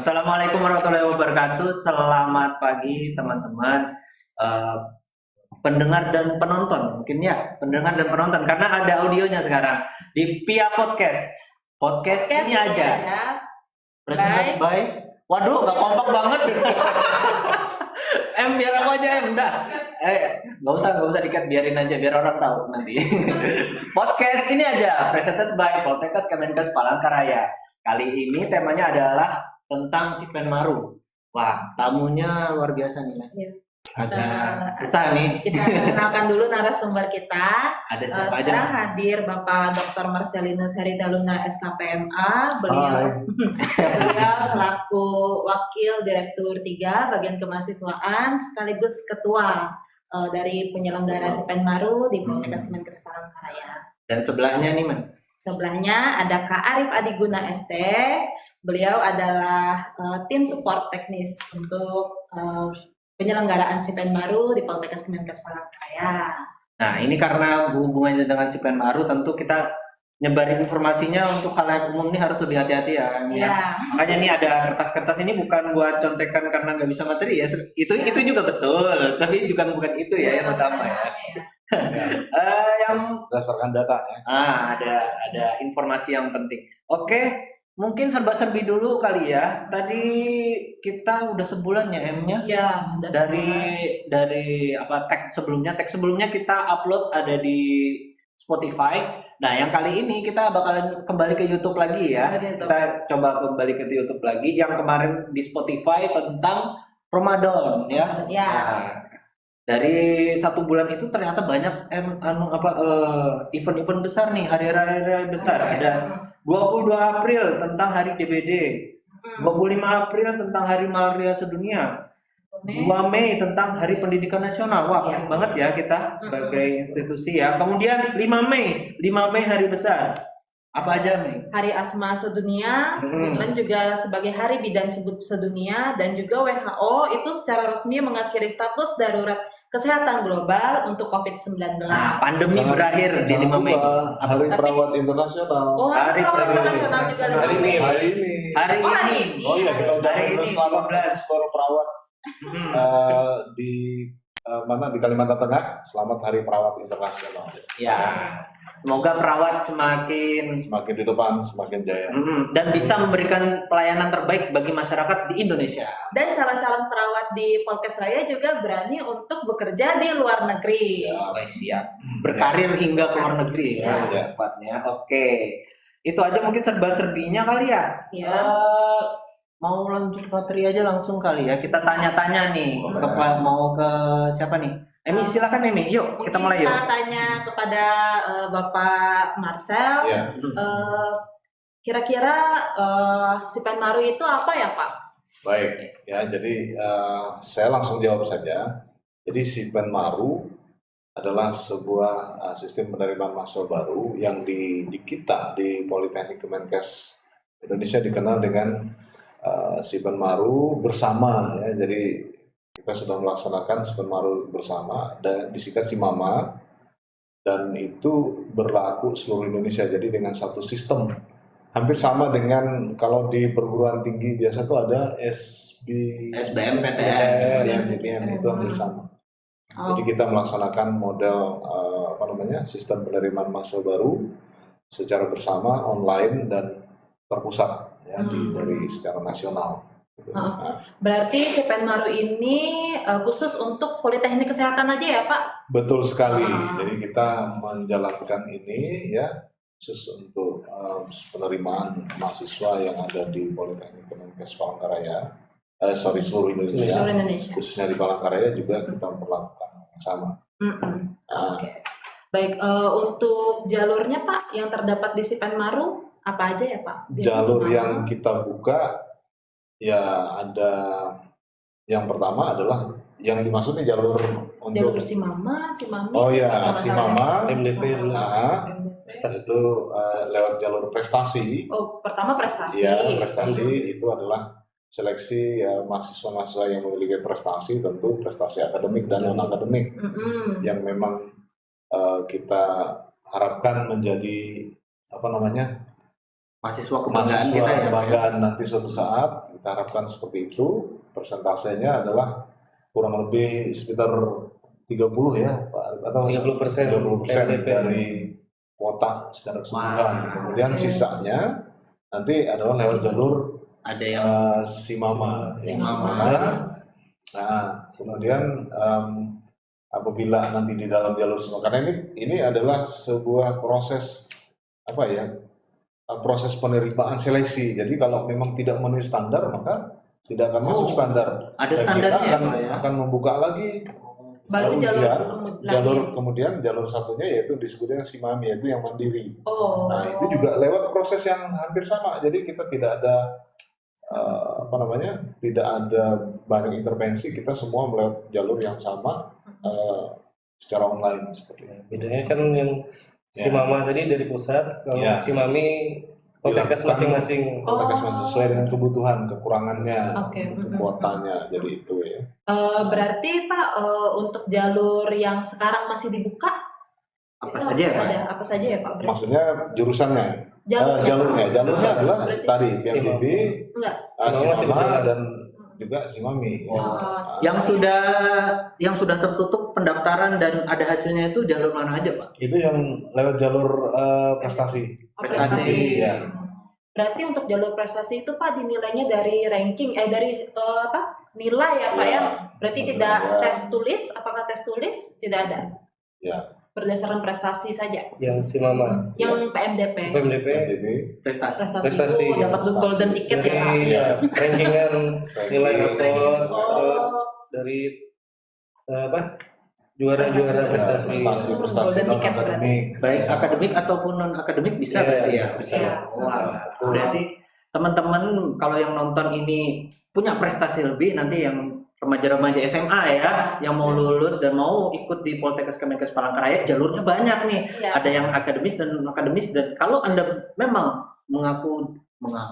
Assalamualaikum warahmatullahi wabarakatuh. Selamat pagi teman-teman, eh, pendengar dan penonton. Mungkin ya pendengar dan penonton karena ada audionya sekarang di Pia Podcast. Podcast ini aja. Presented by. Waduh, nggak kompak banget. Biar aku aja dah. Nggak usah dikat, biarin aja biar orang tahu nanti. Podcast ini aja. Presented by Poltekkes Kemenkes Palangkaraya. Kali ini temanya adalah tentang si Penmaru. Wah, tamunya luar biasa nih, Mas. Ya. Ada susah nih. Kita kenalkan dulu narasumber kita. Ada siapa aja? Sekarang hadir Bapak Dr. Marcelinus Heridaluna SKPMA. Beliau selaku Wakil Direktur 3 Bagian Kemahasiswaan sekaligus Ketua dari penyelenggara si Penmaru di Poltekkes Kemenkes Palangkaraya. Dan sebelahnya nih, Man. Sebelahnya ada Kak Arif Adiguna ST. Beliau adalah tim support teknis untuk penyelenggaraan si Penmaru di Poltekkes Kemenkes Palangkaraya. Nah, ini karena hubungannya dengan si Penmaru, tentu kita nyebarin informasinya untuk hal umum ini harus lebih hati-hati ya. Ya. Makanya nih ada kertas-kertas ini bukan buat contekan karena nggak bisa materi ya. Itu juga betul, tapi juga bukan itu ya yang utama ya. Yang berdasarkan data ya. Ada informasi yang penting. Oke, mungkin serba-serbi dulu kali ya. Tadi kita udah sebulan ya M-nya. Ya, sudah dari tag sebelumnya kita upload ada di Spotify. Nah, yang kali ini kita bakalan kembali ke YouTube lagi ya. Kita coba kembali ke YouTube lagi. Yang kemarin di Spotify tentang Ramadan ya. Ya. Nah, dari 1 bulan itu ternyata banyak event-event besar nih, hari-hari besar. Ada 22 April tentang Hari DBD, 25 April tentang Hari Malaria Sedunia, 2 Mei tentang Hari Pendidikan Nasional. Wah, penting banget ya kita sebagai institusi ya. Kemudian 5 Mei Hari Besar. Apa aja, Mei? Hari Asma Sedunia, kebetulan juga sebagai Hari Bidan Sedunia, dan juga WHO itu secara resmi mengakhiri status darurat kesehatan global untuk COVID-19. Nah, pandemi berakhir di 5 Mei. Hari Perawat Internasional. Oh, Hari Perawat Internasional juga hari ini. Hari ini. Oh iya, kita ucapkan selamat 15 para perawat di di Kalimantan Tengah. Selamat Hari Perawat Internasional. Ya. Semoga perawat semakin di depan, semakin jaya. Dan bisa memberikan pelayanan terbaik bagi masyarakat di Indonesia. Dan calon-calon perawat di Poltekkes Raya juga berani untuk bekerja di luar negeri. Siap. Berkarir hingga ke luar negeri ya. Tepatnya. Oke. Itu aja mungkin serba-serbinya kali ya. Mau lanjut materi aja langsung kali ya. Kita tanya-tanya nih. Mau ke siapa nih? Emi, silakan Emi. Yuk, kita mulai yuk. Kita tanya kepada Bapak Marcel. Ya. Kira-kira si Penmaru itu apa ya, Pak? Baik, ya. Jadi saya langsung jawab saja. Jadi si Penmaru adalah sebuah sistem penerimaan mahasiswa baru yang di kita di Politeknik Kemenkes Indonesia dikenal dengan si Penmaru bersama ya. Jadi kita sudah melaksanakan si Penmaru bersama dan disingkat si Mama, dan itu berlaku seluruh Indonesia. Jadi dengan satu sistem hampir sama dengan kalau di perguruan tinggi biasa tuh ada SBM, PTN itu hampir sama. Jadi kita melaksanakan model sistem penerimaan mahasiswa baru secara bersama online dan terpusat ya dari secara nasional. Berarti si Penmaru ini khusus untuk Politeknik Kesehatan aja ya, Pak? Betul sekali. Jadi kita menjalankan ini ya khusus untuk penerimaan mahasiswa yang ada di Politeknik Kemenkes Palangkaraya. Seluruh Indonesia. Khususnya di Palangkaraya juga kita memperlakukan yang sama. Oke. Baik, untuk jalurnya Pak yang terdapat di si Penmaru apa aja ya Pak? Jalur yang kita buka ya ada, yang pertama adalah yang dimaksudnya jalur untuk si Mama. Oh ya, si Mama. MDP dulu. Itu lewat jalur prestasi. Oh, pertama prestasi. Ya, prestasi itu adalah seleksi ya, mahasiswa-mahasiswa yang memiliki prestasi, tentu prestasi akademik dan non akademik yang memang kita harapkan menjadi mahasiswa kebanggaan mahasiswa kita ya. kebanggaan nanti suatu saat kita harapkan seperti itu. Persentasenya adalah kurang lebih sekitar 30 ya Pak, atau 30% 30% dari kuota secara keseluruhan. Kemudian sisanya nanti adalah lewat jalur Ada yang Simama. Simama. Nah, kemudian apabila nanti di dalam jalur Simama, karena ini adalah sebuah proses apa ya, proses penerimaan seleksi. Jadi kalau memang tidak memenuhi standar maka tidak akan masuk standar. ada Dan kita standarnya akan, Pak, ya? akan membuka lagi Baru jalur ujian, lain. kemudian jalur satunya yaitu disebutnya Simami, yaitu yang mandiri. Oh. Nah itu juga lewat proses yang hampir sama. Jadi kita tidak ada tidak ada banyak intervensi. Kita semua melewat jalur yang sama secara online seperti itu. Bedanya kan yang si Mama tadi dari pusat, kalau Ya. si Mami Poltekkes masing-masing. Poltekkes sesuai dengan kebutuhan, kekurangannya, Oke. untuk kuotanya. Jadi itu ya. Berarti Pak, untuk jalur yang sekarang masih dibuka Apa itu saja ya Pak? ada apa saja ya Pak? Berarti Maksudnya jurusannya, jalurnya adalah tadi PMDB, enggak. Simama dan juga Simami. Yang sudah tertutup pendaftaran dan ada hasilnya itu jalur mana aja Pak? Itu yang lewat jalur prestasi. Prestasi, ya. Berarti untuk jalur prestasi itu Pak dinilainya dari ranking dari nilai ya Pak Ya. ya. Berarti tidak Ya. tes tulis, apakah tes tulis tidak ada? Ya. Berdasarkan prestasi saja. Yang si Mama Yang PMDP. PMDP PMDB. Prestasi. Prestasi. Oh, dapat golden ticket ya Pak. dari rankingan nilai rapor, terus Oh. dari juara-juara prestasi. Prestasi Golden non ticket akademik. Baik akademik ataupun non akademik bisa Iya, berarti ya. bisa. Wah, berarti teman-teman kalau yang nonton ini punya prestasi lebih, nanti yang remaja-remaja SMA ya yang mau lulus dan mau ikut di Poltekkes Kemenkes Palangkaraya, jalurnya banyak nih. Iya. Ada yang akademis dan non akademis, dan kalau Anda memang mengaku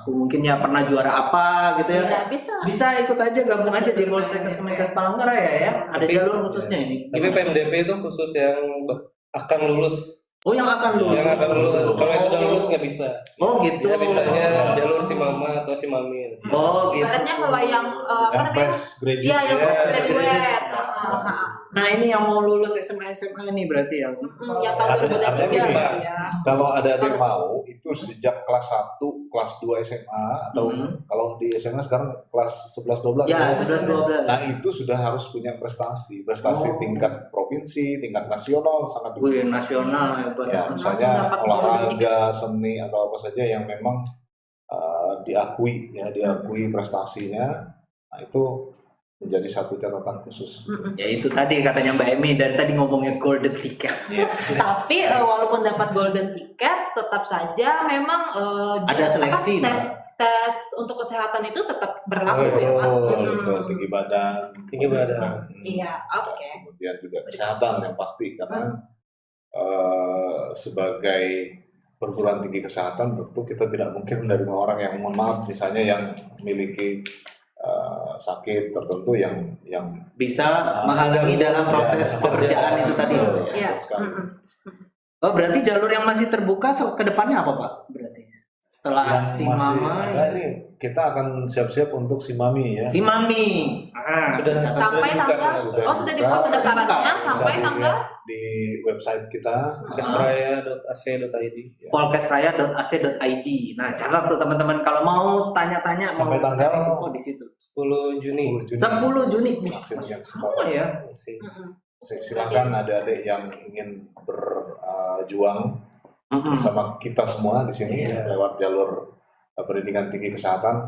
mungkin ya pernah juara apa gitu ya. Ya, bisa. Ikut aja, gabung aja di Poltekkes Kemenkes Palangkaraya ya. Ada Tapi- jalur khususnya ini. Tapi PMDP itu khusus yang akan lulus. Oh, yang akan lulus. Yang akan lulus. Kalau yang sudah lulus nggak bisa. Oh gitu. Ya bisanya jalur si Mama atau si Mami. Oh gitu. Ibaratnya kalau yang apa Yang namanya? fresh graduate. Iya, yang Ya, fresh fresh graduate. graduate. Nah ini yang mau lulus SMA ini berarti ya. Yang tahun Ada 2023 gini, Pak. ya. Kalau ada yang mau itu sejak kelas 1, kelas 2 SMA atau kalau di SMA sekarang kelas 11 12. Ya 11-12. Nah, itu sudah harus punya prestasi Oh. tingkat provinsi, tingkat nasional sangat Wih, nasional hebat. ya, Langsung misalnya dapat olahraga, seni atau apa saja yang memang diakui prestasinya. Nah, itu menjadi satu catatan khusus. Ya itu tadi katanya Mbak Emi, dari tadi ngomongnya golden ticket. Tapi walaupun dapat golden ticket, tetap saja memang Ada seleksi, tes untuk kesehatan itu tetap berlaku Oh, ya Pak. Betul, tinggi badan. Tinggi badan. Iya, oke. Kemudian juga kesehatan yang pasti karena sebagai perguruan tinggi kesehatan tentu kita tidak mungkin menerima orang yang mohon maaf misalnya yang memiliki sakit tertentu yang Bisa menghalangi dalam proses Ya, pekerjaan itu tadi. Iya. betul sekali. Oh berarti jalur yang masih terbuka ke depannya apa Pak? Berarti setelah Yang si masih Mama, ada nih kita akan siap-siap untuk si Mami ya. si Mami. Sudah Sampai dibuka. tanggal Sudah dibuka dibuka. pendaftarannya Bisa sampai Bisa tanggal dilihat di website kita. kesraya.ac.id. polkesraya.ac.id. Nah, catat tuh teman-teman kalau mau tanya-tanya Sampai mau tanggal cari info di situ. 10 Juni. 10 10 Juni. Juni. Masih yang Sama ya. Masih. Silakan adik-adik yang ingin berjuang Mm-mm. bersama kita semua di sini Iya. lewat jalur pendidikan tinggi kesehatan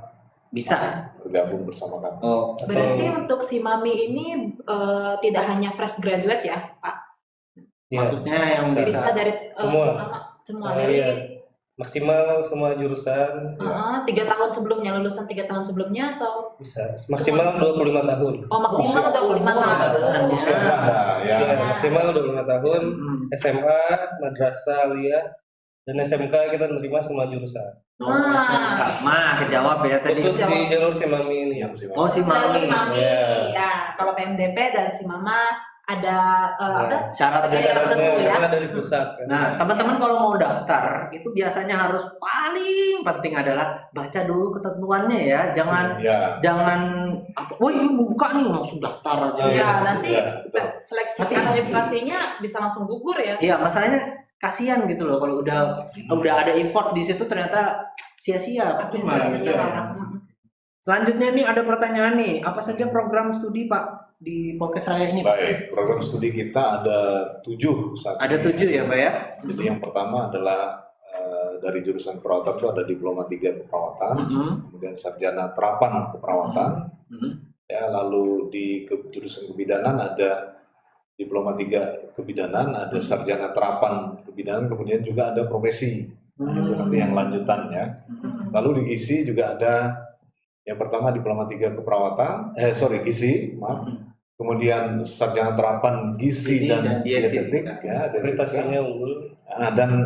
Bisa. bergabung bersama kami. Oh, berarti untuk si Mami ini tidak hanya fresh graduate ya Pak? Ya, maksudnya yang bisa. Bisa dari Semua. semua Ah, dari iya. Maksimal semua jurusan 3 tahun sebelumnya, lulusan 3 tahun sebelumnya atau bisa. Maksimal 25 tahun. maksimal 25 tahun. Usia ada ya. Ya, maksimal 25 tahun. Mm. SMA, madrasah, aliyah, dan SMK kita menerima semua jurusan. Oh, SMK. Kejawab ya tadi. Khusus di jalur si Mami ini. Yang si Oh, si Jalur Mami. si Mami. Iya. Ya, kalau PMDP dan si Mama ada Syarat Iya, dasar. betul ya. Karena dari pusat kan. Nah, teman-teman kalau mau daftar itu biasanya harus paling penting adalah baca dulu ketentuannya ya. Jangan Ya. wah ini mau buka nih langsung daftar aja. ya nanti Iya, betul. seleksi Nanti- administrasinya bisa langsung gugur ya. Iya, masalahnya kasihan gitu loh kalau udah ada effort di situ ternyata sia-sia. Percuma gitu. Administrasinya. Selanjutnya nih ada pertanyaan nih, apa saja program studi Pak di Polkes Raya ini? Pak? Baik, program studi kita ada 7 saat Ada ini. 7 ya Pak ya? Jadi yang pertama adalah dari jurusan keperawatan itu ada Diploma 3 Keperawatan, kemudian Sarjana Terapan Keperawatan, ya, lalu di jurusan kebidanan ada Diploma 3 Kebidanan, ada Sarjana Terapan Kebidanan, kemudian juga ada profesi. Nah, itu nanti yang lanjutannya. Lalu di gizi juga ada yang pertama Diploma 3 Keperawatan, gizi, maaf. Kemudian Sarjana Terapan Gizi dan Dietetik, ya, Akreditasinya unggul. dan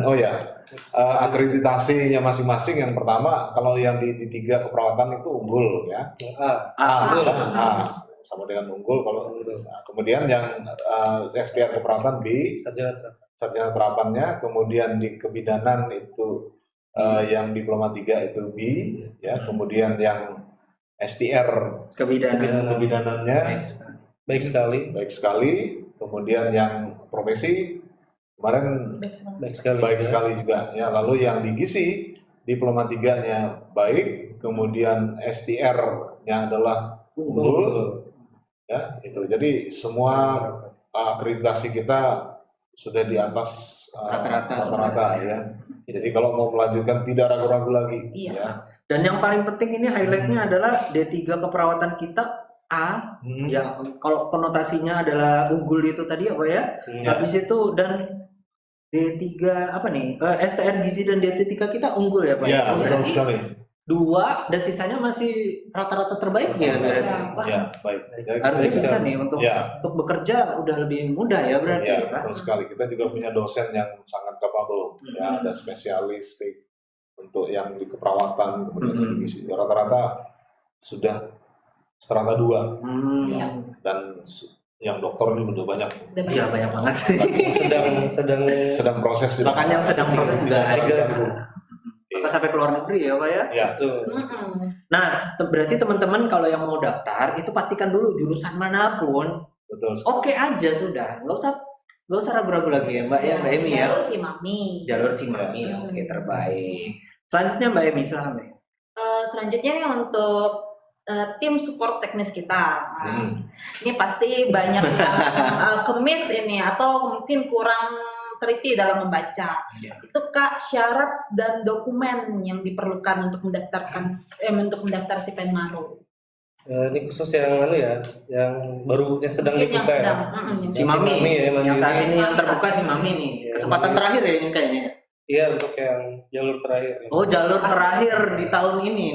akreditasinya masing-masing. Yang pertama kalau yang di 3 keperawatan itu unggul ya. Unggul. Sama dengan unggul kalau kemudian yang STR keperawatan di Sarjana terapan. sarjana terapannya, kemudian di kebidanan itu yang Diploma 3 itu B ya, kemudian yang STR kebidanannya Baik sekali. baik sekali, kemudian yang profesi kemarin baik sekali juga ya. Lalu yang di gizi Diploma 3-nya baik, kemudian STR-nya adalah unggul ya, itu. Jadi semua akreditasi kita sudah di atas rata-rata ya. Jadi kalau mau melanjutkan tidak ragu-ragu lagi. Iya. Ya. Dan yang paling penting ini highlightnya adalah D3 keperawatan kita A, ya kalau konotasinya adalah unggul itu tadi apa ya? Habis itu dan D3 apa nih? STR gizi dan dietetika kita unggul ya Pak? Ya, betul Berarti sekali. 2 dan sisanya masih rata-rata terbaik ya berarti. Ya, baik. Jadi Harusnya kita- bisa nih untuk bekerja udah lebih mudah ya berarti. Ya, Pak? betul sekali. Kita juga punya dosen yang sangat capable. Ya, ada spesialistik untuk yang di keperawatan, kemudian di gizi. Rata-rata sudah strata 2 dan yang dokter ini udah banyak. Iya banyak banget sih. Sedang proses juga. Bahkan yang sedang proses juga ada. Bahkan sampai ke luar negeri ya Pak ya. Ya, Nah, berarti teman-teman kalau yang mau daftar itu pastikan dulu jurusan manapun betul. oke aja sudah, nggak usah ragu-ragu lagi ya Mbak ya, Mbak Emi ya. Jalur si mami. Jalur Simami, oke terbaik. Selanjutnya Mbak Emi, silahkan Mbak. Selanjutnya nih untuk tim support teknis kita. Nah, ini pasti banyak yang kemis ini atau mungkin kurang teliti dalam membaca. Itu Kak, syarat dan dokumen yang diperlukan untuk mendaftar si Penmaru. Ini khusus yang yang baru yang sedang Mungkin yang dibuka sedang ya. Si Mami, yang saat Mami. ini yang terbuka si Mami nih. Kesempatan terakhir ya ini kayaknya. Iya, untuk yang jalur terakhir. Oh, jalur terakhir di tahun ini.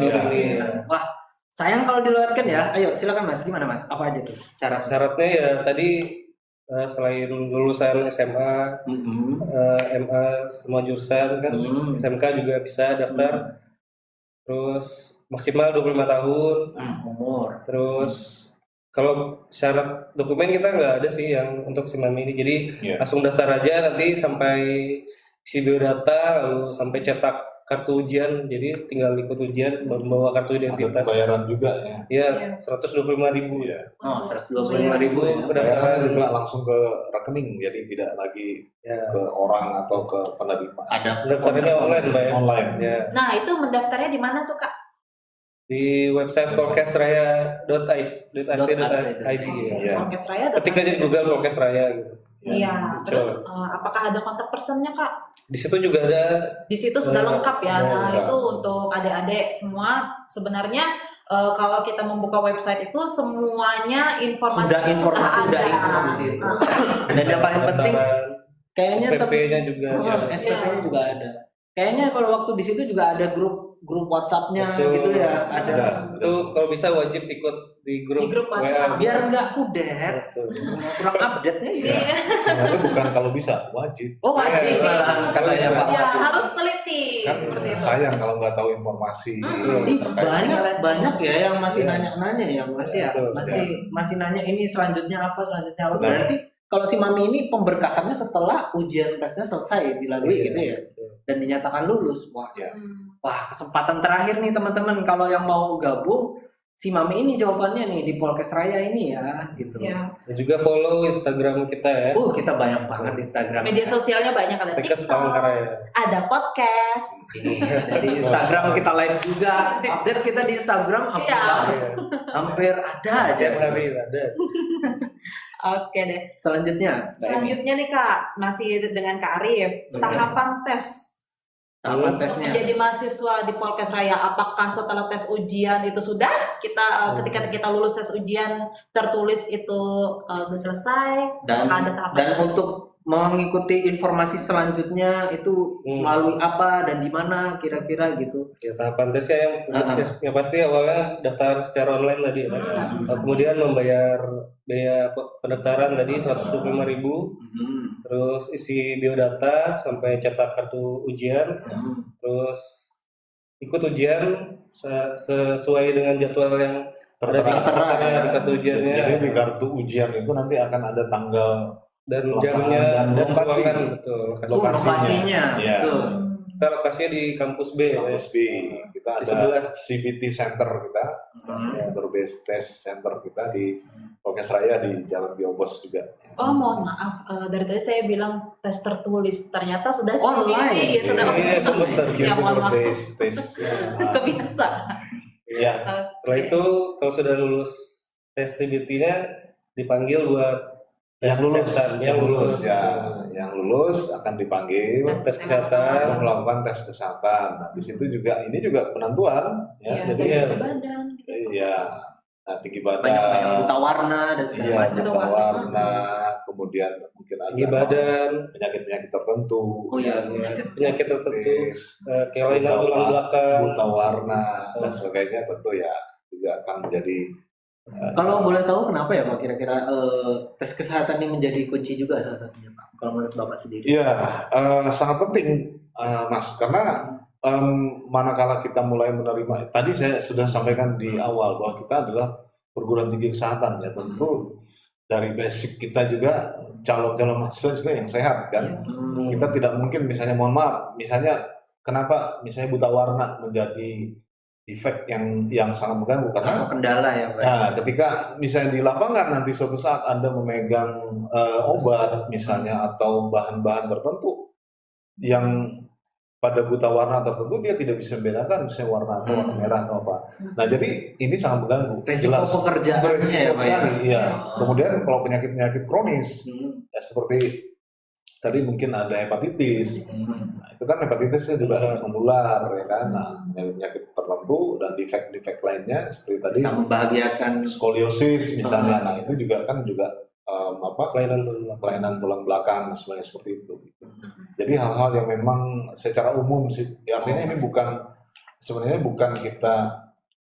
Wah, sayang kalau dilewatkan ya. Ayo silakan Mas, gimana Mas? Apa aja tuh Syaratnya ya tadi selain lulusan SMA, MA semua jurusan kan, SMK juga bisa daftar. Terus maksimal 25 tahun. Umur. Terus kalau syarat dokumen kita nggak ada sih yang untuk si Mami ini. Jadi langsung daftar aja, nanti sampai isi biodata lalu sampai cetak kartu ujian, jadi tinggal ikut ujian bawa kartu identitas. Ada bayaran juga ya. Iya, 125.000 ya. Oh, 125.000 ya. Bayarannya juga langsung ke rekening, jadi tidak lagi ke orang atau ke penerima. Ada pendaftarannya online, Mbak ya. Online. Ya. Nah, itu mendaftarnya di mana tuh Kak? Di website polkesraya.ac.id ya. Polkes Raya. Ketik aja di Google Polkes Raya gitu. Iya. Terus apakah ada kontak personnya Kak? Di situ juga ada. Di situ sudah lengkap ya. Nah, itu untuk adik-adik semua sebenarnya kalau kita membuka website itu semuanya informasi sudah ada. di situ. Dan yang paling penting kayaknya SPP-nya juga. SPP-nya juga ada. Kayaknya kalau waktu di situ juga ada grup WhatsApp-nya gitu ya. Ada. Itu kalau bisa wajib ikut di grup WhatsApp. Biar nggak kudet. Kurang update-nya ya. Sebenarnya bukan kalau bisa, wajib. Oh wajib malah katanya Pak. Ya, harus teliti. Kan sayang kalau nggak tahu informasi. Banyak ya yang masih nanya-nanya ya Mas ya. Masih nanya ini selanjutnya apa. Berarti kalau si Mami ini pemberkasannya setelah ujian tesnya selesai dilalui gitu ya, dan dinyatakan lulus. Wah, Ya. wah kesempatan terakhir nih teman-teman, kalau yang mau gabung si Mami ini jawabannya nih di Polkes Raya ini ya gitu. Ya. Dan juga follow Instagram kita ya. Kita banyak banget Instagram. Media sosialnya banyak, ada Tekes TikTok, Palangkaraya. ada podcast. Ini dari Instagram kita live juga. Update kita di Instagram Iya. hampir ada aja. Tiap hari ada. Oke deh. Selanjutnya, Selanjutnya nih Kak, masih dengan Kak Arif, tahapan tes. tahapan tesnya. Menjadi mahasiswa di Polkes Raya, apakah setelah tes ujian itu sudah kita ketika kita lulus tes ujian tertulis itu udah selesai? Dan Apakah ada tahapan? dan untuk mengikuti informasi selanjutnya itu melalui apa dan di mana kira-kira gitu. Ya, tahapan tesnya yang pasti awalnya daftar secara online tadi ya. Kemudian membayar biaya pendaftaran tadi 125.000, terus isi biodata sampai cetak kartu ujian, terus ikut ujian sesuai dengan jadwal yang ada di kartu ujiannya. Jadi di kartu ujian itu nanti akan ada tanggal Dan pelaksanaan jamnya dan lokasi. ruangan, betul. Lokasinya. Ya. Betul. Kita lokasinya di kampus B ya. Kampus B. Kita Di sebelah. ada CBT Center kita, Computer Based Test Center kita di Polkes Raya di Jalan Biobos juga. Oh mohon maaf, dari tadi saya bilang tes tertulis, ternyata sudah Online. CBT, sudah Iya, komputer. Ya mohon Computer maaf, Based Test. kebiasa. Ya. Setelah itu kalau sudah lulus tes CBT-nya dipanggil buat tes Yang lulus, kesehatan. yang lulus akan dipanggil Tes kesehatan. untuk melakukan tes kesehatan. Nah, di situ juga ini juga penentuan ya. Ya, Jadi dari badan. iya. Nah, tinggi Banyak badan, buta warna dan segala iya, macam. buta warna, kemudian mungkin ada Tinggi badan, penyakit-penyakit tertentu. Oh iya, penyakit tertentu, Tis, kelainan tulang belakang. buta warna dan sebagainya tentu ya juga akan menjadi Kalau boleh tahu kenapa ya Pak kira-kira tes kesehatan ini menjadi kunci juga salah satunya Pak? Kalau menurut Bapak sendiri? Iya, sangat penting, Mas, karena manakala kita mulai menerima, tadi saya sudah sampaikan di awal bahwa kita adalah perguruan tinggi kesehatan ya, tentu dari basic kita juga calon-calon mahasiswa juga yang sehat kan. Kita tidak mungkin misalnya, mohon maaf, misalnya kenapa misalnya buta warna menjadi efek yang sangat mengganggu karena Kendala ya Pak? nah, ketika misalnya di lapangan nanti suatu saat Anda memegang obat misalnya atau bahan-bahan tertentu yang pada buta warna tertentu dia tidak bisa membedakan misalnya warna atau warna merah atau apa. Nah, jadi ini sangat mengganggu. Resiko pekerjaannya Beresiko ya Pak ya? sekali, iya. Kemudian kalau penyakit-penyakit kronis ya seperti tadi mungkin ada hepatitis. Nah, itu kan hepatitisnya juga menular ya kan. Nah, penyakit tertentu dan defek-defek lainnya seperti tadi Bisa membahagiakan. skoliosis misalnya. Nah, itu juga kan juga Kelainan tulang belakang. kelainan tulang belakang sebenarnya seperti itu. Jadi hal-hal yang memang secara umum sih, ya artinya ini sebenarnya bukan kita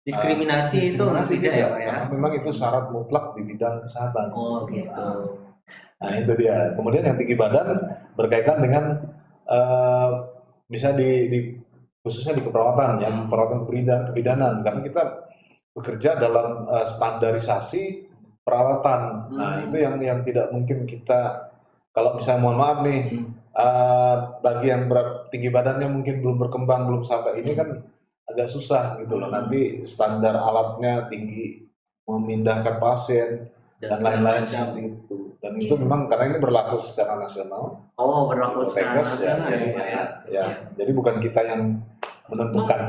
Diskriminasi itu diskriminasi tidak ya Pak ya? karena memang itu syarat mutlak di bidang kesehatan. Oh gitu. Nah, itu dia. Kemudian yang tinggi badan berkaitan dengan misalnya khususnya di keperawatan ya, perawatan kebidanan karena kita bekerja dalam standarisasi peralatan. Nah, itu yang tidak mungkin kita kalau misalnya mohon maaf nih bagi yang tinggi badannya mungkin belum berkembang, belum sampai ini kan agak susah gitu loh. Nanti standar alatnya tinggi, memindahkan pasien dan lain-lain seperti itu. Dan itu memang karena ini berlaku secara nasional. Oh berlaku sekarang Tegas ya, jadi jadi bukan kita yang menentukan.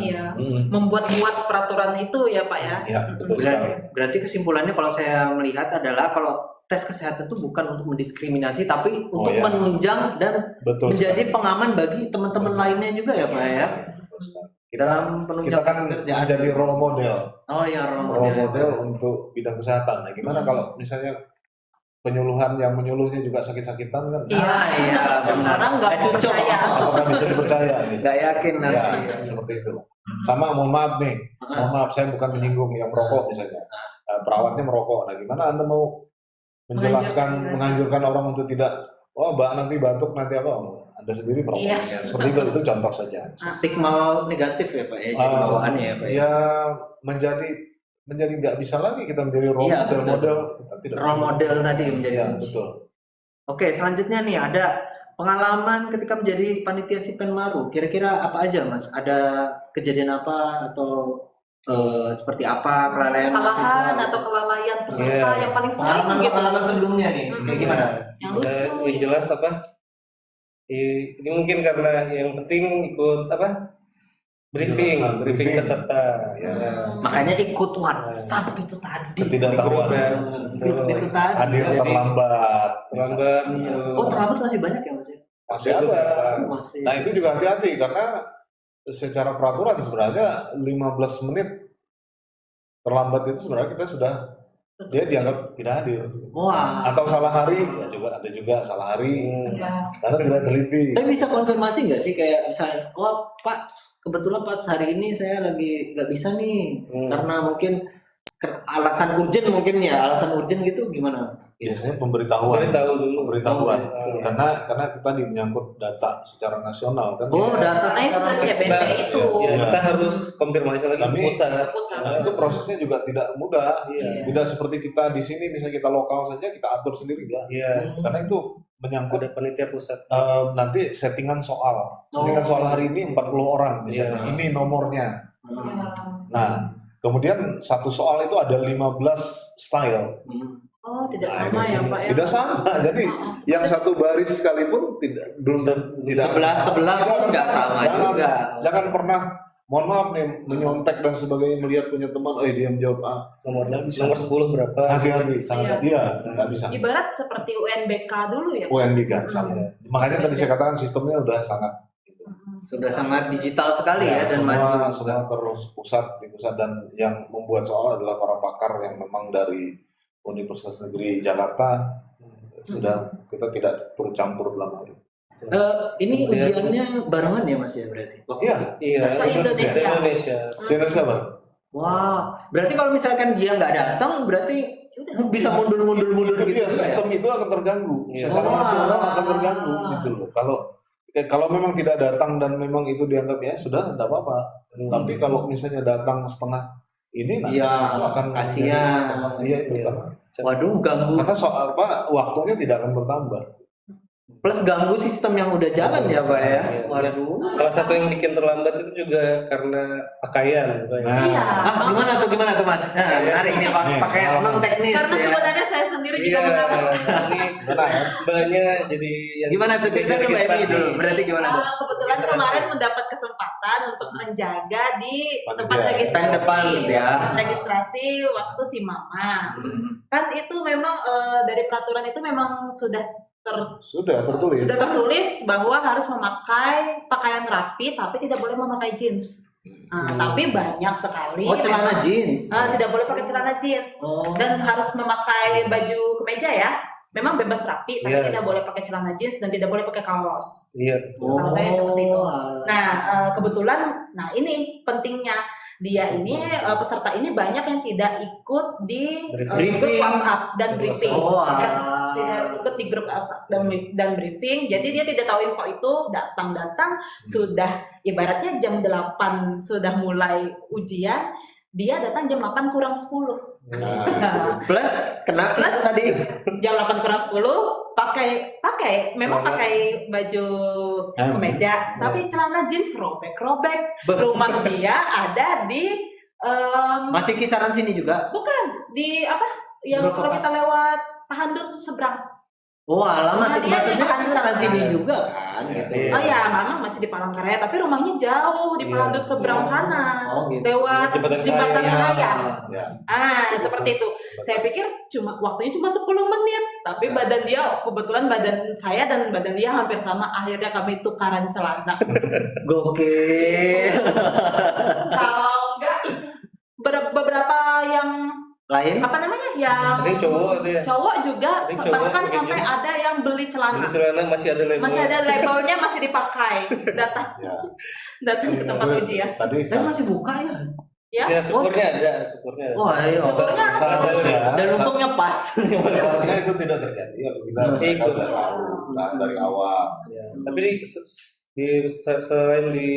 Membuat peraturan itu ya Pak ya. Ya, betul sekali. Berarti kesimpulannya kalau saya melihat adalah kalau tes kesehatan itu bukan untuk mendiskriminasi tapi untuk menunjang dan Betul menjadi pengaman bagi teman-teman lainnya juga ya Pak ya. Betul sekali. Dalam penunjang Kita kan pekerjaan. menjadi role model. Oh ya Role model untuk bidang kesehatan. Nah, gimana kalau misalnya penyuluhan yang menyuluhnya juga sakit-sakitan kan? Iya, benar. orang nggak Cocok. percaya. Apakah bisa dipercaya? Gitu? Nggak yakin nanti. Ya, seperti itu. Sama, mohon maaf nih, mohon maaf saya bukan menyinggung yang merokok misalnya. Perawatnya merokok. Nah, gimana Anda mau menganjurkan orang untuk tidak, Mbak nanti batuk nanti apa? Anda sendiri merokok. Iya. Seperti itu contoh saja. Stigma negatif ya Pak ya, jadi bawaannya ya Pak ya. Ya menjadi nggak bisa lagi kita menjadi role Iya, model, kita tidak Role bisa. model tadi menjadi Ya, kunci. betul. Oke, selanjutnya nih ada pengalaman ketika menjadi panitia Sipenmaru. Kira-kira apa aja, Mas? Ada kejadian apa atau seperti apa kelalaian Kesalahan mahasiswa? atau kelalaian peserta Iya. yang paling sering gitu. Pengalaman sebelumnya nih, kayak gimana? Yang lucu. Yang jelas apa? Ini mungkin karena yang penting ikut apa? Briefing Briefing. peserta. Ya. Makanya ikut WhatsApp itu tadi. Ketidaktahuan, Ya, Grup itu tadi. hadir terlambat, Terlambat. Oh, terlambat masih banyak ya, Mas? masih ada. Masih. Nah itu juga hati-hati karena secara peraturan sebenarnya 15 menit terlambat itu sebenarnya kita sudah dia dianggap tidak hadir. Wah. Atau salah hari, ya juga ada juga salah hari Ya. karena tidak teliti. Tapi bisa konfirmasi nggak sih kayak misalnya, oh Pak, kebetulan pas hari ini saya lagi nggak bisa nih karena mungkin alasan urgent mungkin ya, alasan urgent gitu gimana? Biasanya pemberitahuan. Beritahu dulu. Pemberitahuan. Oh, Karena itu tadi menyangkut data secara nasional kan. Oh, data Makanya sudah sekarang CPT itu. Ya, Iya. kita harus konfirmasi lagi ke Kami- pusat. Pusat. Nah, itu prosesnya juga tidak mudah. Iya. Tidak seperti kita di sini misalnya kita lokal saja kita atur sendiri ya. Iya. Karena itu menyangkut Ada panitia pusat. nanti settingan soal. Settingan soal hari ini 40 orang misalnya. Iya. Ini nomornya. Ya. Nah, kemudian satu soal itu ada 15 style. Oh, tidak Nah, sama ya Pak ya? Tidak sama. Jadi yang satu baris sekalipun belum tidak sebelah pun nggak sama Jangan- juga. Jangan pernah mohon maaf nih menyontek dan sebagainya melihat punya teman, dia menjawab A. Nomor bisa. nomor 10 berapa? Hati-hati, sangat dia nggak bisa. Ibarat seperti UNBK dulu ya. UNBK sama. Makanya tadi saya katakan sistemnya udah sangat Sudah sangat digital sekali ya, dan semua maju. sedang terus di pusat dan yang membuat soal adalah para pakar yang memang dari Universitas Negeri Jakarta. Sudah kita tidak turut campur dalam hal itu. Ini Kemudian- ujiannya barengan ya Mas ya berarti? Iya, Iya. Se-Indonesia. Se-Indonesia. Indonesia Bang. Wah, berarti kalau misalkan dia nggak datang, berarti bisa mundur Itu gitu dia, ya? sistem itu akan terganggu Iya. secara Wah. nasional akan terganggu gitu loh. Kalau memang tidak datang dan memang itu dianggap ya sudah tidak apa-apa. Tapi kalau misalnya datang setengah ini nanti Iya, itu akan kasihan. Iya itu Iya. Waduh, ganggu. karena soal apa waktunya tidak akan bertambah. Plus ganggu sistem yang udah jalan ya Pak ya? Iya. Waduh. Salah satu yang bikin terlambat itu juga karena pakaian. Pak. Nah, Iya. Gimana tuh Mas? Nah, menarik nih Pak, Nih, pakai non teknis Karena ya. sebenarnya saya sendiri juga Iya. mengalami. Ini benar ya? banyak jadi yang Gimana tuh cerita ke Mbak Emi registrasi. dulu? Berarti gimana tuh? Kebetulan Registrasi. kemarin mendapat kesempatan untuk menjaga di tempat Panitia. registrasi. Stand depan ya. Registrasi waktu si mama. Kan itu memang dari peraturan itu memang sudah Sudah tertulis. sudah tertulis bahwa harus memakai pakaian rapi tapi tidak boleh memakai jeans. Tapi banyak sekali. Oh, celana memang, jeans. tidak boleh pakai celana jeans Oh. dan harus memakai baju kemeja ya. Memang bebas rapi tapi Iya. tidak boleh pakai celana jeans dan tidak boleh pakai kaos. Iya. Setahu saya seperti itu. alah. Nah, kebetulan, ini pentingnya dia ini peserta ini banyak yang tidak ikut di Briefing. grup WhatsApp dan briefing. Oh, Tidak ikut di grup WhatsApp dan briefing. Jadi dia tidak tahu info itu, datang sudah ibaratnya jam 8 sudah mulai ujian, dia datang jam 8 kurang 10. Nah, Plus kena Plus tadi. Jam 8 kurang 10 memang Celana. pakai baju kemeja, tapi celana jeans robek-robek. Rumah dia ada di Masih kisaran sini juga. bukan di apa? Yang Berapa, kalau Pak? kita lewat Pahandut seberang. Wah, lama sih. Nah, dia Maksudnya di kisaran Pahandut. sini juga kan gitu. Iya. Oh ya, memang masih di Palangkaraya, tapi rumahnya jauh di Iya. Pahandut seberang sana. Oh, gitu. Lewat Jembatan jembatan Raya. raya. ya. Seperti itu. Saya pikir waktunya cuma 10 menit, tapi badan dia kebetulan badan saya dan badan dia hampir sama. Akhirnya kami tukaran celana. Gokil. Kalau enggak beberapa yang Lain? apa namanya? Yang Ada yang cowok itu ya. cowok juga Ada yang cowok bahkan pakai sampai jeans. ada yang beli celana. Jadi celana masih ada label. Masih ada labelnya, masih dipakai. Datang Ya. ke tempat Terus, ujian. Tadi Saya masih buka ya. Ya. Ya, syukurnya ada, syukurnya ada. Wah, iya. Syukurnya seharusnya Dan untungnya pas. seharusnya itu tidak terjadi ya kita Ikut. dari awal. Nah, dari awal. Ya. Tapi selain di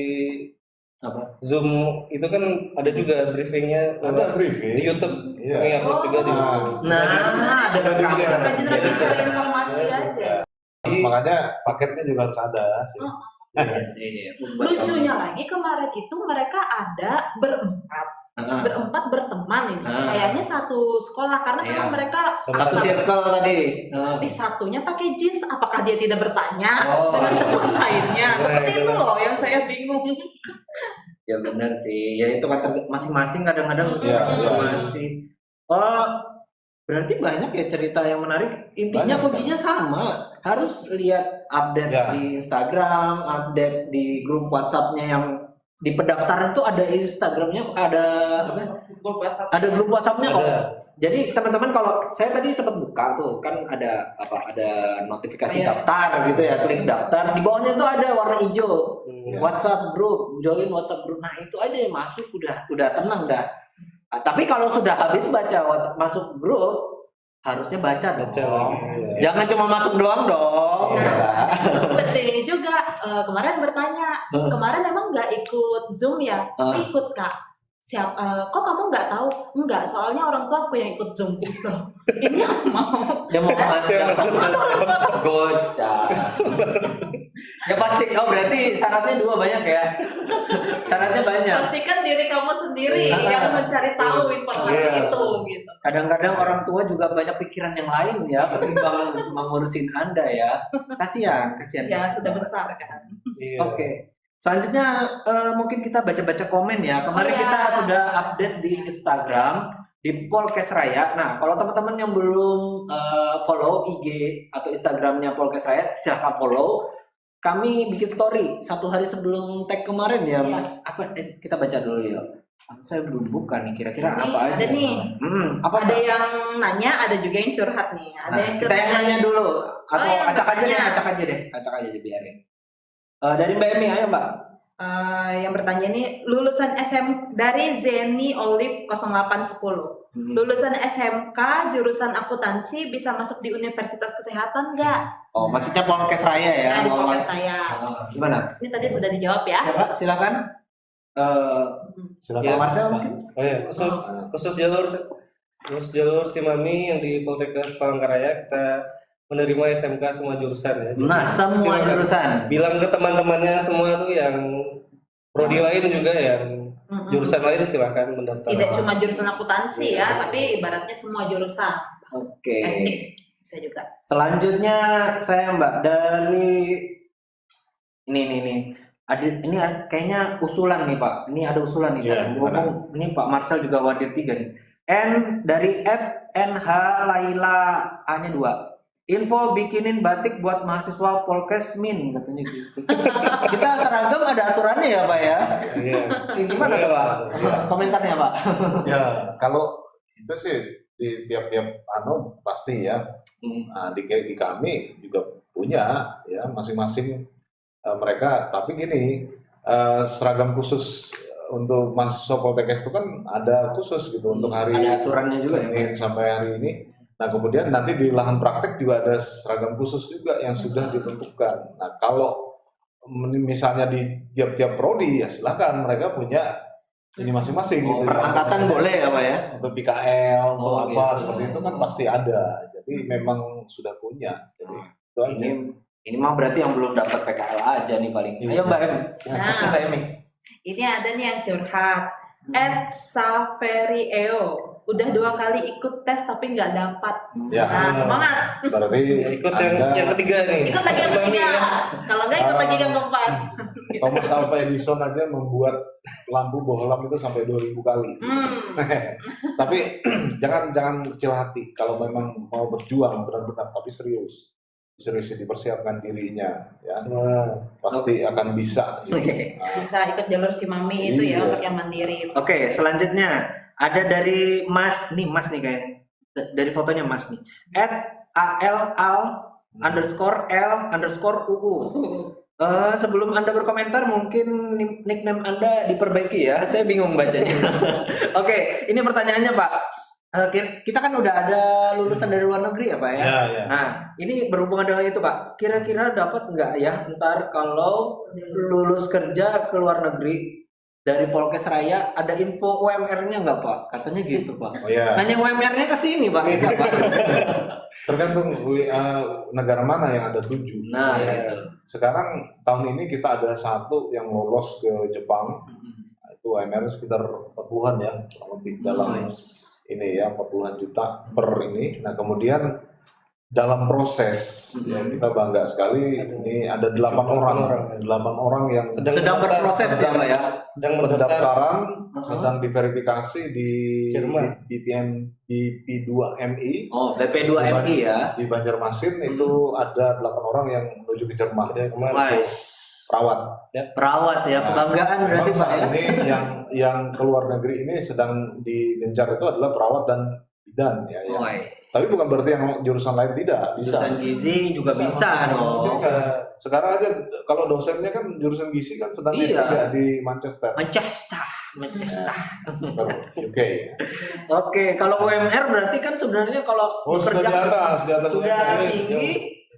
Apa? Zoom itu kan ada juga briefingnya Ada briefing di YouTube. Iya. Kami upload juga di Oh. YouTube. Nah, ada Ada di share. Rajin-rajin share informasi aja. Makanya paketnya juga harus ada sih. Iya sih. Lucunya lagi kemarin itu mereka ada berempat berteman ini. Kayaknya satu sekolah karena memang mereka Satu circle tadi. di satunya pakai jeans. Apakah dia tidak bertanya Oh. dengan teman lainnya? Seperti itu loh yang saya bingung. Ya benar sih. Ya itu kan masing-masing kadang-kadang Iya, masih. Oh, berarti banyak ya cerita yang menarik. Intinya Banyak, kuncinya sama. Harus lihat update Ya. di Instagram, update di grup WhatsApp-nya yang di pendaftaran tuh ada Instagramnya, ada apa? Ada grup WhatsApp-nya kok. Ada. Jadi teman-teman kalau saya tadi sempat buka tuh kan ada apa? Ada notifikasi Iya. daftar gitu ya, klik daftar. Di bawahnya tuh ada warna hijau. Ya. WhatsApp grup, join WhatsApp grup. Nah, itu aja yang masuk udah tenang dah. Ah, tapi kalau sudah habis baca WhatsApp masuk grup harusnya baca dong. Baca lagi, Jangan cuma masuk doang dong. Iya. Terus seperti ini juga kemarin bertanya, kemarin emang nggak ikut Zoom ya? Ikut Kak. Kok kamu nggak tahu? Enggak, soalnya orang tua aku yang ikut Zoom. Ini aku mau. Dia mau gocap. Ya pasti. Oh berarti syaratnya dua banyak ya. Syaratnya banyak. Pastikan diri kamu sendiri yang mencari tahu informasi itu gitu. Kadang-kadang orang tua juga banyak pikiran yang lain ya ketimbang cuma ngurusin Anda ya. Kasihan. Ya sudah besar kan. Iya. Oke. Selanjutnya mungkin kita baca-baca komen ya. Kemarin Oh, ya. kita sudah update di Instagram di Polkes Raya. Nah, kalau teman-teman yang belum follow IG atau Instagramnya Polkes Raya, silahkan follow. Kami bikin story 1 hari sebelum tag kemarin ya, Iya. Mas. Apa? Kita baca dulu ya. Saya belum buka nih. Kira-kira Ini apa aja? ada nih. Apa? Ada yang nanya, ada juga yang curhat nih. Ada Nah, yang kita yang curhat. nanya dulu atau yang acak aja bertanya. deh, acak aja deh biarin. Dari Mbak Emi, ayo Mbak. Yang bertanya ini lulusan dari Zeni Olive 0810. Lulusan SMK jurusan akuntansi bisa masuk di Universitas Kesehatan nggak? Oh, maksudnya Polkes Raya ya? Nah, di mau Polkes mas- saya. Gimana? Ini tadi sudah dijawab ya. Silakan. Silakan. Ya. Marcel mungkin. Oh ya, khusus jalur Simami yang di Poltekkes Palangkaraya kita menerima SMK semua jurusan ya. Jadi, Nah, semua silakan jurusan. bilang ke teman-temannya semua tuh yang prodi lain juga yang jurusan lain silahkan mendaftar. Tidak cuma jurusan akuntansi ya, tapi ibaratnya semua jurusan. Oke. Teknik bisa juga. Selanjutnya saya Mbak dari ini. Kayaknya usulan nih Pak. Ini ada usulan nih Iya, Pak. Ngomong ini Pak Marcel juga wadir 3 nih. Dari @nh Laila A-nya 2. Info bikinin batik buat mahasiswa Polkes Min katanya gitu. Kita seragam ada aturannya ya Pak ya. Iya. Gimana tuh Pak? Komentarnya Pak? Ya, kalau itu sih di tiap-tiap pasti ya. Nah, di kami juga punya ya masing-masing mereka. Tapi gini, seragam khusus untuk mahasiswa Poltekkes itu kan ada khusus gitu untuk hari Ada aturannya juga ya, Senin sampai hari ini. Nah, kemudian nanti di lahan praktek juga ada seragam khusus juga yang sudah ditentukan. Nah, kalau misalnya di tiap-tiap prodi ya silakan mereka punya ini masing-masing gitu. Perangkatan boleh ya Pak ya? Untuk PKL, untuk Oh, apa gitu. seperti itu kan pasti ada. Jadi memang sudah punya. Jadi itu aja. Ini mah berarti yang belum dapat PKL aja nih paling. Iya. Ayo Mbak Em. Nah. Mbak Emi. Ini ada nih yang curhat. @saferieo udah 2 kali ikut tes tapi nggak dapat. Ya. Nah, semangat. Berarti Ikut yang ketiga nih. Ikut lagi yang Simami ketiga. ya. Kalau nggak ikut lagi yang keempat. Thomas Alva Edison aja membuat lampu bohlam itu sampai 2000 kali. Tapi jangan kecil hati kalau memang mau berjuang benar-benar tapi serius dipersiapkan dirinya ya pasti akan bisa gitu. Bisa ikut jalur Simami itu ya Iya. untuk yang mandiri. Oke, selanjutnya ada dari Mas nih kayaknya. Dari fotonya Mas nih. @ALL_L_UU. Sebelum Anda berkomentar mungkin nickname Anda diperbaiki ya. Saya bingung bacanya. Oke, ini pertanyaannya Pak. Kita kan udah ada lulusan dari luar negeri ya Pak ya. Ya. Nah, ini berhubungan dengan itu Pak. Kira-kira dapat nggak ya ntar kalau lulus kerja ke luar negeri dari Polkes Raya ada info UMR-nya nggak Pak? Katanya gitu Pak. Oh ya, Nanya UMR-nya ke sini Pak. Kita, Pak. tergantung negara mana yang ada 7. Nah, gitu. Sekarang tahun ini kita ada 1 yang lolos ke Jepang. Itu UMR sekitar 40-an ya, kurang lebih dalam ini ya 40-an juta per ini. Nah kemudian dalam proses ya kita bangga sekali ini ada 8 orang yang Sedang berproses ya Pak ya. sedang mendaftar pendaftaran, sedang diverifikasi di Jerman. di P2MI Oh, BP2MI ya. di Banjarmasin. Itu ada 8 orang yang menuju ke Jerman, Wais. perawat. Perawat ya, kebanggaan berarti Memang Pak ya. saat ini yang keluar negeri ini sedang digencar itu adalah perawat dan bidan ya. Woi. Tapi bukan berarti yang jurusan lain tidak bisa. Jurusan gizi juga bisa dong. Sekarang aja kalau dosennya kan jurusan gizi kan sedang Iya. S3 di Manchester, Manchester. UK. Oke, kalau UMR berarti kan sebenarnya kalau Oh sudah di atas sudah UMR. tinggi,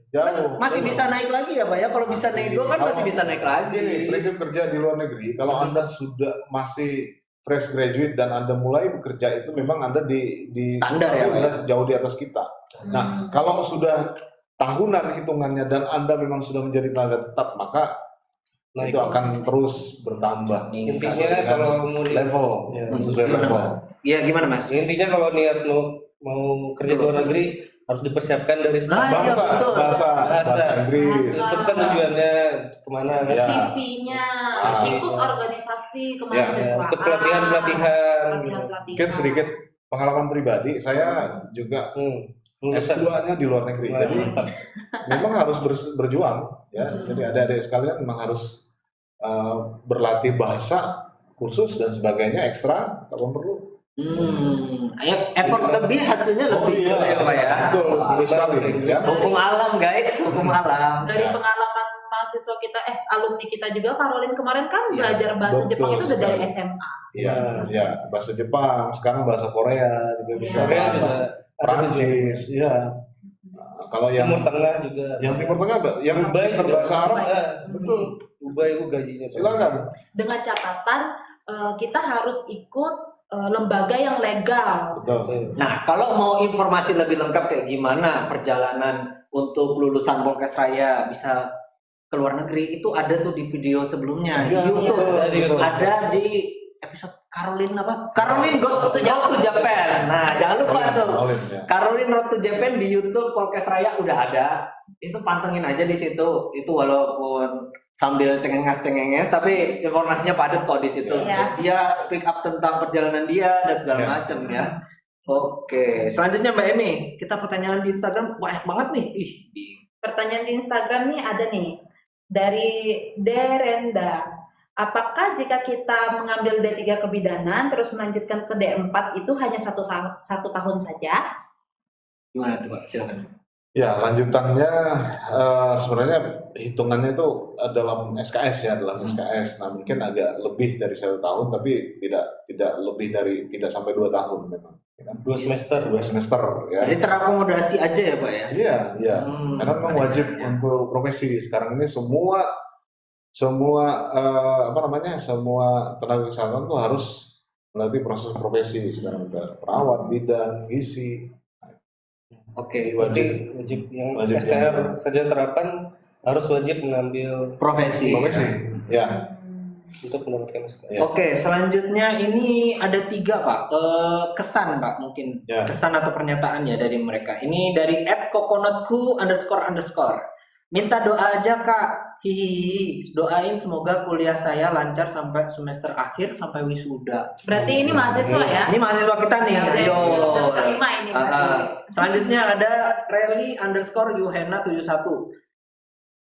Jauh. masih bisa naik lagi ya Pak ya. Kalau bisa naik dua kan masih bisa naik lagi. Gini, prinsip kerja di luar negeri, kalau Anda sudah masih fresh graduate dan Anda mulai bekerja itu memang Anda di Standar ya, Pak ya? jauh di atas kita. Nah, kalau sudah tahunan hitungannya dan Anda memang sudah menjadi tenaga tetap, maka Naik. itu akan terus bertambah. Intinya Dengan kalau mau level Ya. sesuai level. Iya gimana Mas? intinya kalau niat mau kerja di luar negeri harus dipersiapkan dari Nah, sekarang. iya, Bahasa, betul. bahasa Inggris. Bahasa. Itu kan tujuannya kemana kan? Ya. CV-nya, ikut organisasi kemahasiswaan, Ikut pelatihan-pelatihan. pelatihan-pelatihan. Mungkin sedikit pengalaman pribadi, saya juga Lulusan. S2-nya di luar negeri. Wah, Jadi mantap. memang harus berjuang ya. Jadi adik-adik sekalian memang harus berlatih bahasa, kursus dan sebagainya ekstra kalau perlu. Effort lebih hasilnya lebih gitu ya Pak ya. Betul, betul sekali ya. Hukum alam guys, hukum alam. Dari pengalaman mahasiswa kita, alumni kita juga, Caroline kemarin kan belajar bahasa betul Jepang itu udah dari sekali. SMA. Iya, ya, bahasa Jepang, sekarang bahasa Korea juga bisa, Korea bahasa juga ada Prancis, ya. Kalau yang Timur Tengah juga. yang Timur Tengah, yang Dubai pintar juga bahasa Arab, bisa. betul. Dubai itu gajinya. Silakan. Dengan catatan kita harus ikut lembaga yang legal. Betul. Nah, kalau mau informasi lebih lengkap kayak gimana perjalanan untuk lulusan Polkes Raya bisa ke luar negeri itu ada tuh di video sebelumnya Iya, di YouTube. betul, betul. Ada di episode Caroline apa? Caroline Goes to Japan. Nah, jangan lupa tuh. Caroline Road to Japan di YouTube Polkes Raya udah ada. Itu pantengin aja di situ. Itu walaupun sambil cengenges tapi informasinya padat kok di situ. Iya. Dia speak up tentang perjalanan dia dan segala macam ya. Oke, selanjutnya Mbak Emi, kita pertanyaan di Instagram banyak banget nih. Pertanyaan di Instagram nih ada nih dari Derenda. Apakah jika kita mengambil D3 kebidanan terus melanjutkan ke D4 itu hanya satu tahun saja? Gimana tuh Pak? Silakan. Ya, lanjutannya sebenarnya hitungannya itu dalam SKS ya, dalam SKS. Nah, mungkin agak lebih dari 1 tahun, tapi tidak lebih dari, tidak sampai 2 tahun memang. Ya kan? 2 semester. 2 semester ya. Jadi terakomodasi aja ya Pak ya? Iya, iya. Karena memang wajib untuk profesi sekarang ini semua semua tenaga kesehatan tuh harus melalui proses profesi sekarang, perawat, bidan, gizi. Oke, Wajib yang Wajib STR yang- saja terapan harus wajib mengambil profesi. Ya. untuk mendapatkan STR. Ya. Oke, selanjutnya ini ada 3 Pak. Kesan Pak mungkin. Ya. Kesan atau pernyataan ya dari mereka. Ini dari @coconutku__. Minta doa aja Kak. Hihihi. Doain semoga kuliah saya lancar sampai semester akhir sampai wisuda. Berarti ini mahasiswa ya? Ini mahasiswa kita nih. Ayo. Terima ini berarti. Selanjutnya ada Rally_Yuhena71.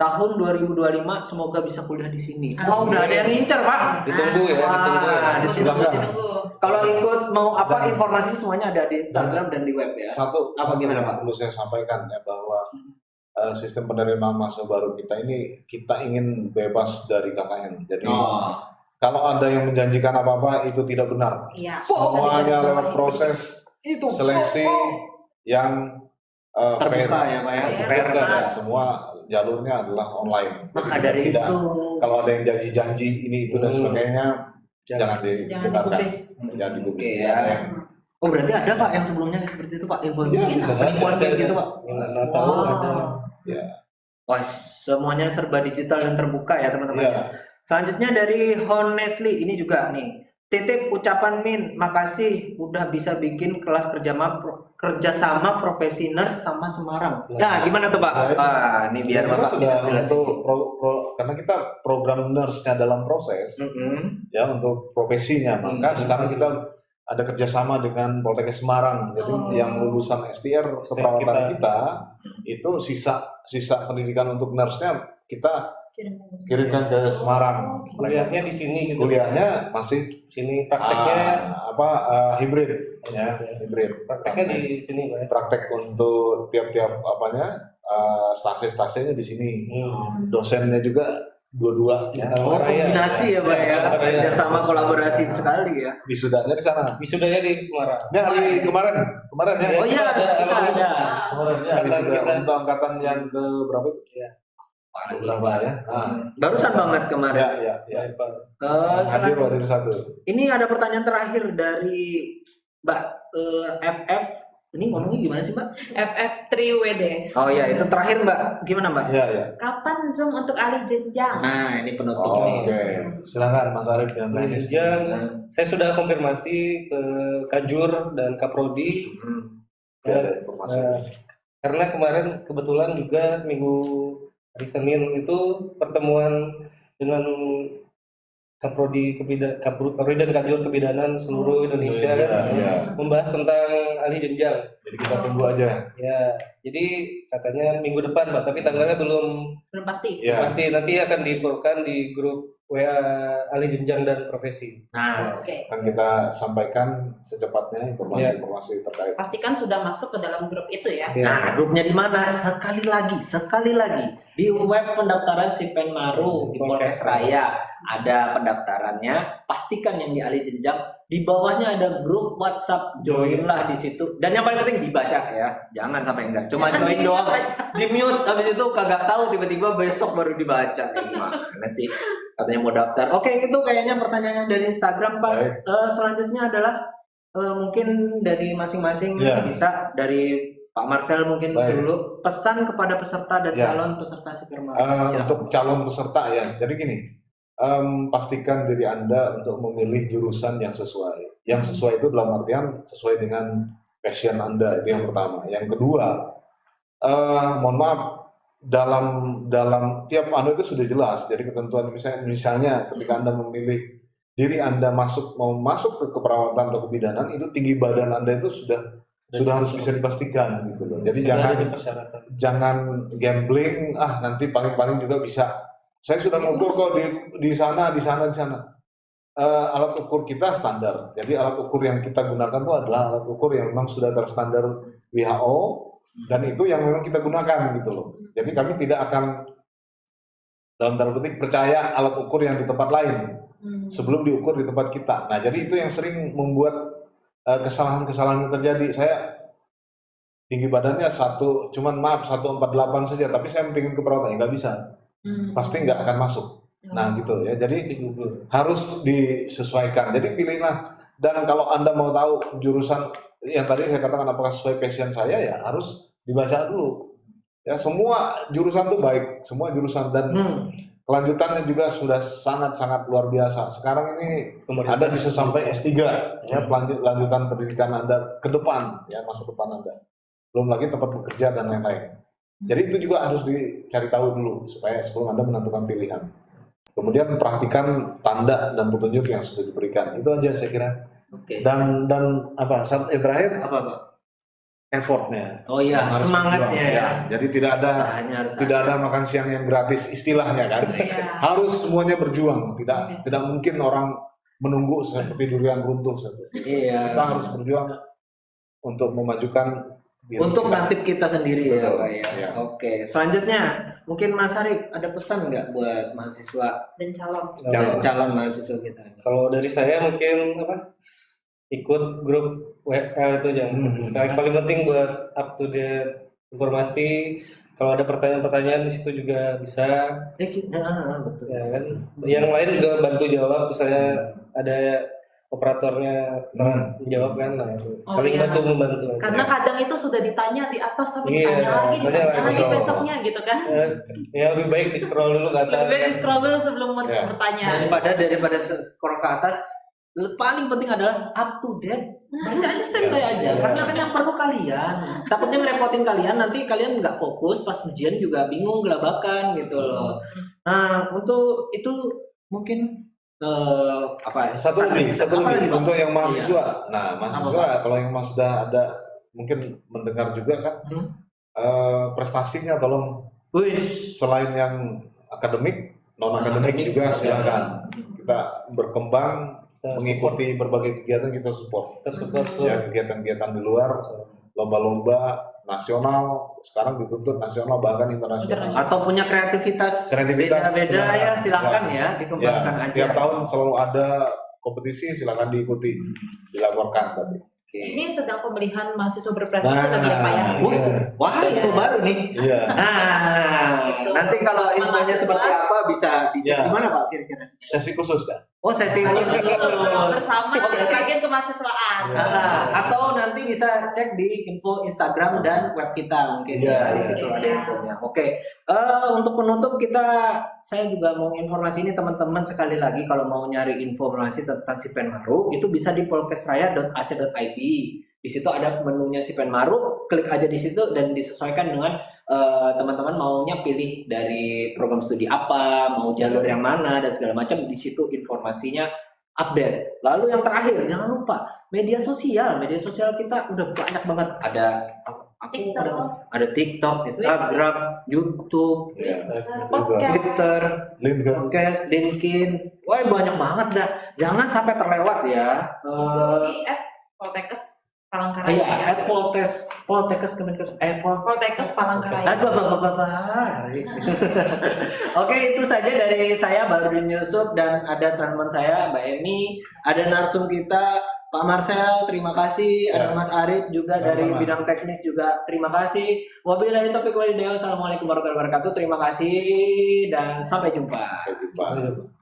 Tahun 2025 semoga bisa kuliah di sini. Wah, udah ada yang ngincer, Pak. Ditunggu ya, ditunggu ya. Wah, Silakan. kalau ikut mau apa informasi semuanya ada di Instagram dan di web ya. Satu Gimana, yang Pak? perlu saya sampaikan ya, bahwa sistem penerimaan mahasiswa baru kita ini kita ingin bebas dari KKN. Jadi kalau ada yang menjanjikan apa-apa itu tidak benar. Iya. Semuanya lewat proses Itu seleksi yang fair. terbuka ya, Pak ya. Fair, ya. Semua jalurnya adalah online. Maka dari Tidak, itu kalau ada yang janji-janji ini itu dan sebagainya, jangan Jangan didengarkan, digubris. jangan digubris. Oke, Tidak ada ya. yang Oh berarti ada Pak yang sebelumnya seperti itu Pak info Ya, mungkin bisa saja. penipuan kayak gitu Pak. Nggak tahu ada. ya. Wah semuanya serba digital dan terbuka ya teman-teman. Ya. Selanjutnya dari Honestly ini juga nih. Titip ucapan Min, makasih udah bisa bikin kelas kerjasama profesi nurse sama Semarang. Nah, gimana tuh Pak? Ya, Wah, ini biar Kita Bapak bisa sudah jelasin. untuk karena kita program nurse-nya dalam proses Mm-mm. ya untuk profesinya, maka sekarang kita ada kerjasama dengan Poltekkes Semarang. Jadi yang lulusan STR keperawatan kita itu sisa pendidikan untuk nurse-nya kita kirimkan ke Semarang. Kuliahnya di sini gitu. Kuliahnya masih Sini prakteknya hibrid ya, hibrid. prakteknya di sini Pak. Praktek untuk tiap-tiap stase-stasenya di sini. Dosennya juga dua-dua ya. Oh, kombinasi ya Pak ya. Kerjasama kolaborasi sekali ya. Wisudanya di sana. Wisudanya di Semarang. Ini hari kemarin ya. Oh iya, kita ada. Kemarin ya, Angkatan wisuda kita. untuk angkatan yang ke berapa itu? Berapa ya? Barusan banget kemarin. Ya. Selanjutnya- Hadir satu. Ini ada pertanyaan terakhir dari Mbak FF. Ini ngomongnya gimana sih Mbak? FF3WD. Oh iya itu terakhir Mbak. Gimana Mbak? Ya. Kapan Zoom untuk alih jenjang? Nah ini penutup nih. Oke. Silakan Mas Arief dan lainnya. Jenjang, saya sudah konfirmasi ke Kajur dan Kaprodi. Ya, ada informasi. Karena kemarin kebetulan juga minggu hari Senin itu pertemuan dengan Kaprodi dan Kajur Kebidanan seluruh Indonesia ya. membahas tentang alih jenjang. Jadi kita tunggu aja. Ya, jadi katanya minggu depan, Pak, tapi tanggalnya belum Belum pasti. Ya. pasti. Nanti akan diinfokan di grup WA alih jenjang dan profesi. Nah Oke. Akan kita sampaikan secepatnya informasi terkait. Pastikan sudah masuk ke dalam grup itu ya. Nah, grupnya di mana? Sekali lagi di web pendaftaran Sipen Maru di Polres Raya ada pendaftarannya. Pastikan yang di alih jenjang di bawahnya ada grup WhatsApp, joinlah di situ. Dan yang paling penting dibaca ya, jangan sampai enggak. Cuma Jangan join doang, dibaca. di mute. Habis itu kagak tahu tiba-tiba besok baru dibaca. Gimana sih? Katanya mau daftar. Oke, itu kayaknya pertanyaannya dari Instagram Pak. Baik. Selanjutnya adalah mungkin dari masing-masing Ya. bisa dari Pak Marcel mungkin Baik. dulu pesan kepada peserta dan Ya. calon peserta Sipen Maru. Untuk calon peserta ya, jadi gini, pastikan diri Anda untuk memilih jurusan yang sesuai. Yang sesuai itu dalam artian sesuai dengan passion Anda, itu yang pertama. Yang kedua, mohon maaf, dalam tiap anu itu sudah jelas. Jadi ketentuan misalnya ketika Anda memilih diri Anda mau masuk ke keperawatan atau kebidanan, itu tinggi badan Anda itu sudah harus bisa dipastikan gitu loh. Jadi Sudah ada di persyaratan. jangan gambling, nanti paling juga bisa. Saya sudah ngukur kok di sana. Alat ukur kita standar. Jadi alat ukur yang kita gunakan itu adalah alat ukur yang memang sudah terstandar WHO dan itu yang memang kita gunakan gitu loh. Jadi kami tidak akan dalam tanda petik percaya alat ukur yang di tempat lain sebelum diukur di tempat kita. Nah, jadi itu yang sering membuat kesalahan-kesalahan yang terjadi. Saya tinggi badannya 148 saja, tapi saya pengen keperawatan, nggak bisa. Pasti nggak akan masuk. Nah gitu ya, jadi harus disesuaikan. Jadi pilihlah, dan kalau Anda mau tahu jurusan yang tadi saya katakan apakah sesuai passion saya, ya harus dibaca dulu. Ya semua jurusan itu baik, semua jurusan, dan kelanjutannya juga sudah sangat-sangat luar biasa. Sekarang ini Anda bisa sampai S3 ya, lanjutan pendidikan Anda ke depan ya, masa depan Anda. Belum lagi tempat bekerja dan lain-lain. Jadi itu juga harus dicari tahu dulu supaya sebelum Anda menentukan pilihan. Kemudian perhatikan tanda dan petunjuk yang sudah diberikan. Itu aja saya kira. Oke. Dan saat terakhir Apa Pak? effortnya. Oh iya, Harus semangatnya berjuang, ya. Jadi tidak Usahanya harus ada makan siang yang gratis istilahnya kan. Harus semuanya berjuang. Tidak mungkin orang menunggu seperti durian runtuh. Iya. Kita harus berjuang untuk memajukan diri Untuk kita. nasib kita sendiri ya Betul. Pak ya. Ya. Oke, selanjutnya mungkin Mas Arif ada pesan nggak buat mahasiswa Dan calon. dan calon mahasiswa kita? Kalau dari saya mungkin ikut grup WA itu jangan. Yang paling penting buat up to date informasi. Kalau ada pertanyaan-pertanyaan di situ juga bisa. Betul. Ya kan. Yang lain juga bantu jawab. Misalnya ada operatornya menjawab kan, nah itu Oh, saling iya. bantu membantu. Karena kadang itu sudah ditanya di atas tapi Iya, ditanya lagi tanya lagi. lagi besoknya gitu kan. Ya lebih baik di scroll dulu ke atas. Lebih baik kan. di scroll dulu sebelum Iya. bertanya. daripada scroll ke atas, paling penting adalah up to date. Baca aja standby aja, karena kan yang perlu kalian. Takutnya ngerepotin kalian, nanti kalian nggak fokus pas ujian juga bingung gelabakan gitu loh. Nah untuk itu mungkin apa? Satu apa lagi lagi, Pak? untuk yang mahasiswa. Nah, mahasiswa kalau yang sudah ada mungkin mendengar juga kan, prestasinya tolong Wis, selain yang akademik, non akademik juga silakan. Kita berkembang Kita mengikuti berbagai kegiatan, kita support. Kita support full. Ya, kegiatan-kegiatan di luar, lomba-lomba nasional, sekarang dituntut nasional bahkan internasional. atau punya kreativitas beda-beda silakan. ya silahkan ya dikembangkan Ya, aja. tiap tahun selalu ada kompetisi, silakan diikuti, dilaporkan tadi. Ini sedang pemilihan mahasiswa berprestasi lagi ya Pak ya. Wah, info baru nih. Iya. Nah, nanti kalau infonya seperti apa bisa dicek Ya. di mana Pak kira-kira? Sesi khusus kan? Oh, sesi khusus. Bersama Oh, berarti- bagian kemahasiswaan. Atau nanti bisa cek di info Instagram dan web kita mungkin Iya, ya di iya. situ ada infonya. Oke. Untuk penutup saya juga mau informasi ini teman-teman sekali lagi kalau mau nyari informasi tentang si Penmaru itu bisa di polkesraya.ac.id. Di situ ada menunya si Penmaru, klik aja di situ dan disesuaikan dengan teman-teman maunya pilih dari program studi apa, mau jalur yang mana dan segala macam. Di situ informasinya update. Lalu yang terakhir jangan lupa media sosial kita udah banyak banget. Ada ada TikTok, Instagram, YouTube, Ya. Podcast. Twitter, LinkedIn. podcast, LinkedIn. Wah banyak banget dah. Jangan sampai terlewat ya. Di @poltekes Palangkaraya. Iya, Poltekes Kemenkes, Poltekes Palangkaraya. Aduh, bapak-bapak. Oke, itu saja dari saya, Bahrudin Yusuf, dan ada teman saya, Mbak Emi, ada narsum kita, Pak Marcel, terima kasih, ada Ya. Mas Arif juga dari Sama-sama. bidang teknis juga, terima kasih. Wabillahi taufiq wal hidayah. Assalamualaikum warahmatullahi wabarakatuh. Terima kasih dan sampai jumpa. Sampai jumpa.